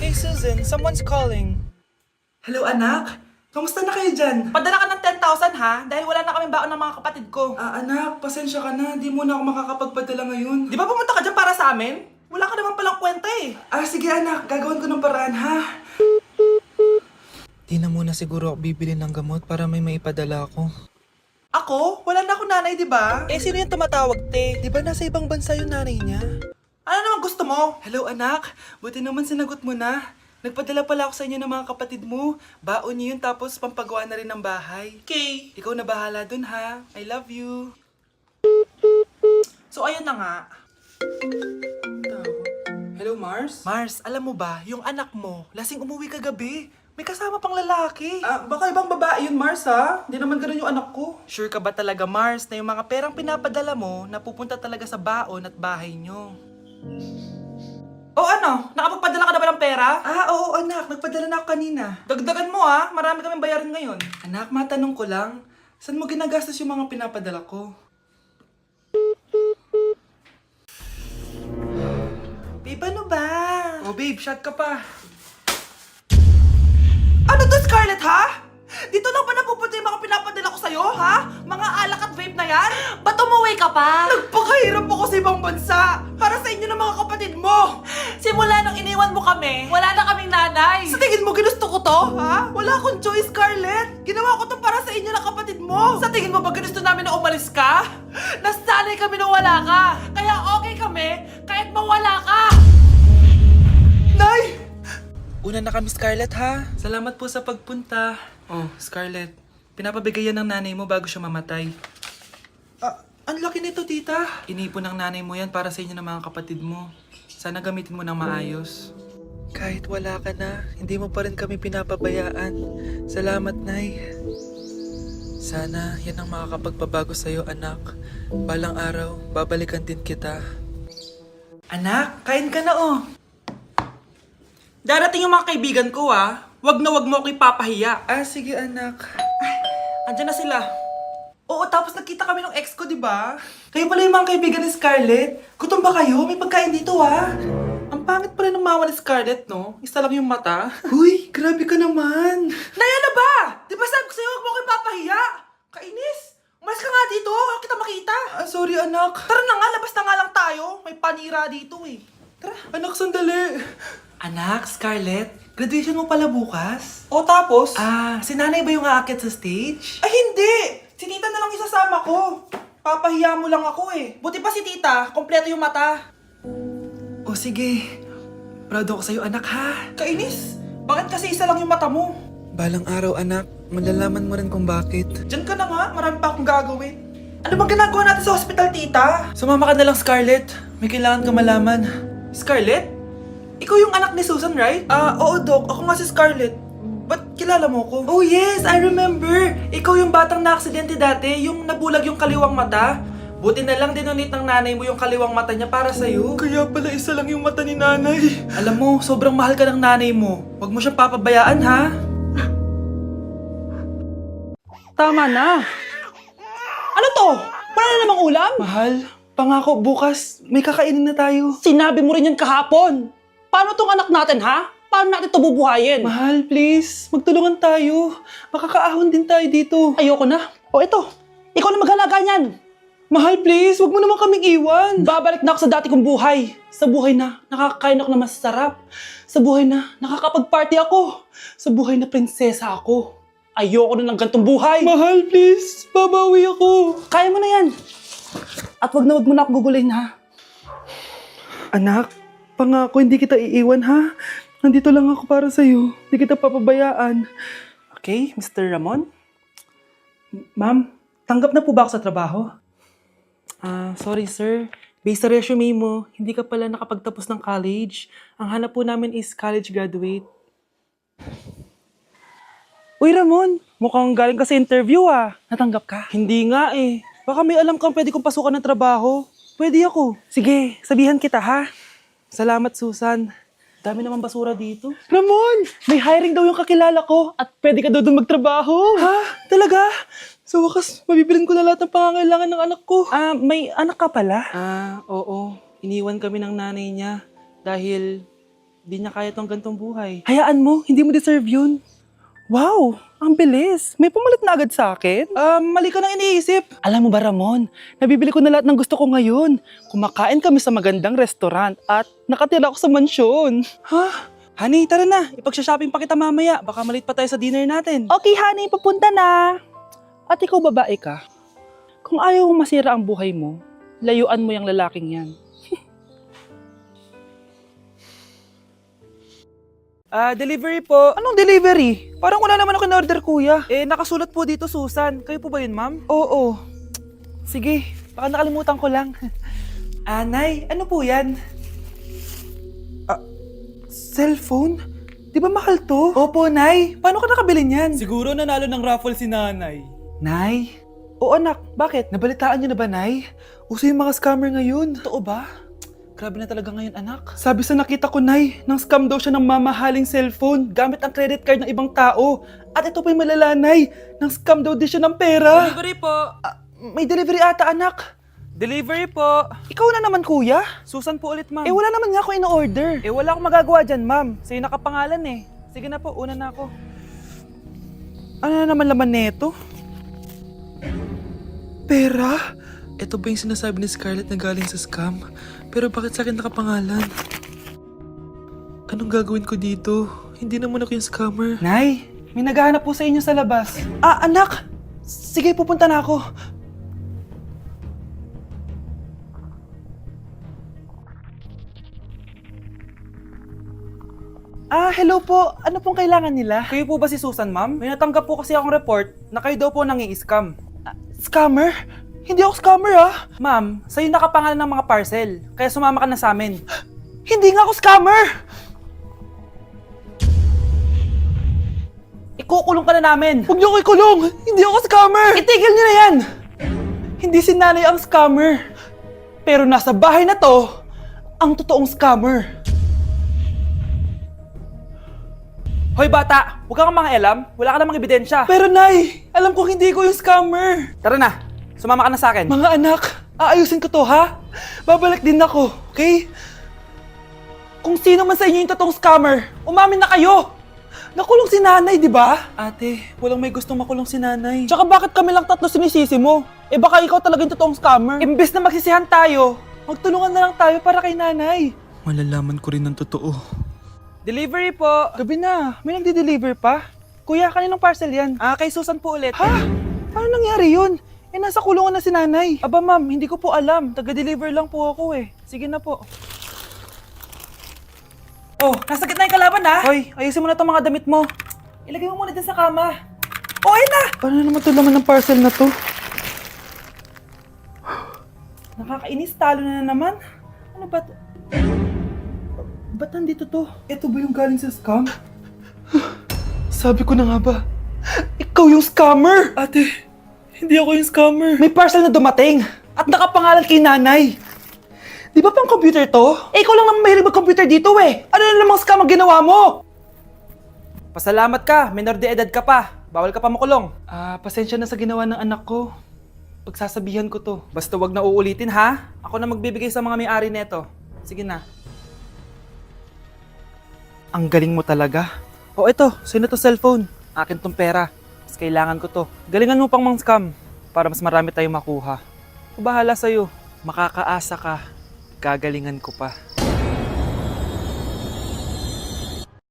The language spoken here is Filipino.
Hey Susan, someone's calling. Hello anak, kamusta na kayo dyan? Padala ka ng 10,000 ha? Dahil wala na kaming baon ng mga kapatid ko. Anak, pasensya ka na, di mo na ako makakapagpadala ngayon. Di ba pumunta ka dyan para sa amin? Wala ka naman palang kwenta eh. Sige anak, gagawin ko ng paraan ha. Di na muna siguro ako bibili ng gamot para may maipadala ako. Ako? Wala na ako nanay, di ba? Eh, sino yung tumatawag, te? Di ba nasa ibang bansa yung nanay niya? Ano naman gusto mo? Hello anak, buti naman sinagot mo na. Nagpadala pala ako sa inyo ng mga kapatid mo. Baon niyo yun tapos pampagawa na rin ng bahay. Okay. Ikaw na bahala dun ha. I love you. So ayun na nga. Hello Mars? Mars, alam mo ba, yung anak mo, lasing umuwi kagabi. May kasama pang lalaki. Baka ibang babae yun Mars ha. Hindi naman ganun yung anak ko. Sure ka ba talaga, Mars, na yung mga perang pinapadala mo napupunta talaga sa baon at bahay nyo? O ano? Nakapagpadala ka na ba ng pera? Oo anak, nagpadala na ako kanina. Dagdagan mo ha, marami kaming bayarin ngayon. Anak, matanong ko lang, saan mo ginagastos yung mga pinapadala ko? Babe, ano ba? Oh babe, shot ka pa. Ano to, Scarlett, ha? Dito lang ba napupunta yung mga pinapadala ko sa'yo, ha? Mga alak at vape na yan? Ba't umuwi ka pa? Nagpakahirap ako sa ibang bansa para sa inyo ng mga kapatid mo. Simula nung iniwan mo kami, wala na kaming nanay. Sa tingin mo ginusto ko to, ha? Wala akong choice, Scarlett. Ginawa ko to para sa inyo ng kapatid mo. Sa tingin mo ba ginusto namin na umalis ka? Nasanay kami na wala ka. Kaya okay kami kahit mawala ka. Nay! Una na kami, Scarlett, ha? Salamat po sa pagpunta. Oh, Scarlett, pinapabigay yan ng nanay mo bago siya mamatay. Ang laki nito, tita. Inipon ng nanay mo yan para sa inyo ng mga kapatid mo. Sana gamitin mo ng maayos. Kahit wala ka na, hindi mo pa rin kami pinapabayaan. Salamat, Nay. Sana yan ang makakapagpabago sa'yo, anak. Balang araw, babalikan din kita. Anak, kain ka na oh. Darating yung mga kaibigan ko, ha? Wag na wag mo ako ipapahiya. Sige anak. Andyan na sila. Oo, tapos nakita kami ng ex ko, di ba? Kayo pala yung mga kaibigan ni Scarlett. Gutom ba kayo? May pagkain dito ah. Ang pangit pala ng mama ni Scarlett, no? Isa lang yung mata. Huy, grabe ka naman. Naya na ba? Di ba sabi ko sa'yo, wag mo ako ipapahiya? Kainis. Umalis ka nga dito, huwag kita makita. Sorry anak. Tara na nga, labas na nga lang tayo. May panira dito eh. Tara. Anak, sandali. Anak, Scarlett, graduation mo pala bukas? O tapos? Si nanay ba yung aakyat sa stage? Ay hindi! Si tita na lang isasama ko. Papahiya mo lang ako eh. Buti pa si tita, kompleto yung mata. Sige. Proud ako sa'yo anak ha. Kainis! Bakit kasi isa lang yung mata mo? Balang araw, anak, malalaman mo rin kung bakit. Diyan ka na nga, marami pa akong gagawin. Ano bang ginagawa natin sa hospital, tita? Sumama ka na lang Scarlett. May kailangan ka malaman. Scarlett? Ikaw yung anak ni Susan, right? Oo, Doc. Ako nga si Scarlett. Ba't kilala mo ko? Oh yes, I remember. Ikaw yung batang na-aksidente dati, yung nabulag yung kaliwang mata. Buti na lang dinonate ng nanay mo yung kaliwang mata niya para sa'yo. Kaya pala isa lang yung mata ni nanay. Alam mo, sobrang mahal ka ng nanay mo. Huwag mo siyang papabayaan, ha? Tama na. Ano to? Para na namang ulam? Mahal, pangako bukas may kakainin na tayo. Sinabi mo rin yan kahapon. Paano tong anak natin, ha? Paano natin ito bubuhayin? Mahal, please, magtulungan tayo. Makakaahon din tayo dito. Ayoko na. O ito, ikaw na maghalaga niyan. Mahal, please, wag mo naman kaming iwan. Babalik na ako sa dati kong buhay. Sa buhay na nakakakain ako na masarap. Sa buhay na nakakapag-party ako. Sa buhay na prinsesa ako. Ayoko na ng gantong buhay. Mahal, please, babawi ako. Kaya mo na yan. At wag na ako gugulayin, ha? Anak, pangako hindi kita iiwan, ha? Nandito lang ako para sa'yo. Hindi kita papabayaan. Okay, Mr. Ramon? Ma'am, tanggap na po ba ako sa trabaho? Sorry sir. Based sa resume mo, hindi ka pala nakapagtapos ng college. Ang hanap po namin is college graduate. Uy Ramon, mukhang galing ka sa interview ah. Natanggap ka? Hindi nga eh. Baka may alam kang pwede kong pasukan ng trabaho. Pwede ako. Sige, sabihan kita ha. Salamat Susan. Dami naman basura dito. Ramon! May hiring daw yung kakilala ko at pwede ka daw doon magtrabaho. Ha? Talaga? Sa wakas, mabibilin ko na lahat ng pangangailangan ng anak ko. May anak ka pala? Oo. Iniwan kami ng nanay niya dahil Di niya kaya tong gantong buhay. Hayaan mo, hindi mo deserve yun. Wow, ang bilis. May pumalit na agad sa akin. Mali ka nang iniisip. Alam mo ba, Ramon, nabibili ko na lahat ng gusto ko ngayon. Kumakain kami sa magandang restaurant at nakatira ako sa mansyon. Ha? Honey, tara na. Ipag-shopping pa kita mamaya. Baka malit pa tayo sa dinner natin. Okay, honey, papunta na. At ikaw, babae ka. Kung ayaw mo masira ang buhay mo, layuan mo yung lalaking yan. Delivery po. Anong delivery? Parang wala naman ako in-order, kuya. Nakasulat po dito, Susan. Kayo po ba yun, ma'am? Oo. Sige, baka nakalimutan ko lang. Nay, ano po yan? Cellphone? Di ba mahal to? Opo, Nay. Paano ka nakabili niyan? Siguro nanalo ng raffle si nanay. Nay? Oo, anak. Bakit? Nabalitaan niyo na ba, Nay? Uso yung mga scammer ngayon. Totoo ba? Grabe na talaga ngayon, anak. Sabi sa nakita ko, Nay, nang scam daw siya ng mamahaling cellphone gamit ang credit card ng ibang tao. At ito pa yung malala, Nay. Nang scam daw din siya ng pera. Delivery po. May delivery ata, anak. Delivery po. Ikaw na naman, kuya. Susan po ulit, ma'am. Wala naman nga ako in-order. Wala akong magagawa dyan, ma'am. Sa'yo nakapangalan eh. Sige na po, una na ako. Ano na naman laman neto? Pera? Ito ba yung sinasabi ni Scarlett na galing sa scam? Pero bakit sa akin nakapangalan? Anong gagawin ko dito? Hindi naman ako yung scammer. Nay, may naghahanap po sa inyo sa labas. Anak! Sige, pupunta na ako. Hello po. Ano pong kailangan nila? Kayo po ba si Susan, ma'am? May natanggap po kasi akong report na kayo daw po nangi-scam. Scammer? Hindi ako scammer, Ma'am, sa'yo nakapangalan ng mga parcel. Kaya sumama ka na sa amin. Hindi nga ako scammer! Ikukulong ka na namin. Huwag niyo ko ikulong! Hindi ako scammer! Itigil niyo na yan! Hindi si nanay ang scammer. Pero nasa bahay na to, ang totoong scammer. Hoy bata, huwag kang mga alam. Wala ka namang ebidensya. Pero nay, alam ko hindi ko yung scammer. Tara na, sumama ka na sa akin. Mga anak, aayusin ko to ha? Babalik din ako, okay? Kung sino man sa inyo yung totoong scammer, umamin na kayo! Nakulong si nanay, di ba? Ate, walang may gustong makulong si nanay. Tsaka bakit kami lang tatlo sinisisi mo? Baka ikaw talaga yung totoong scammer. Imbes na magsisihan tayo, magtulungan na lang tayo para kay nanay. Malalaman ko rin ng totoo. Delivery po! Gabi na, may nagde-deliver pa? Kuya, kaninong parcel yan? Kay Susan po ulit. Ha? Paano nangyari yun? Nasa kulungan na si nanay. Aba ma'am, hindi ko po alam. Taga-deliver lang po ako Sige na po. Oh, nasa gitna yung kalaban ha? Hoy, ayusin mo na itong mga damit mo. Ilagay mo muna dyan sa kama. Ayun na! Paano naman ito laman ng parcel na to? Nakakainis, talo na naman. Ano ba to? Ba't nandito to? Ito ba yung galing sa scam? Sabi ko na nga ba, ikaw yung scammer! Ate, hindi ako yung scammer. May parcel na dumating at nakapangalan kay nanay. Di ba pang computer to? Ikaw lang naman mahilig mag-computer dito Ano na namang scam ang ginawa mo? Pasalamat ka, minor de edad ka pa. Bawal ka pa makulong. Pasensya na sa ginawa ng anak ko. Pagsasabihan ko to. Basta wag na uulitin ha. Ako na magbibigay sa mga may-ari neto. Sige na. Ang galing mo talaga. Ito, sino to cellphone? Akin tong pera. Mas kailangan ko to. Galingan mo pang mang-scam para mas marami tayong makuha. Bahala sa'yo. Makakaasa ka. Gagalingan ko pa.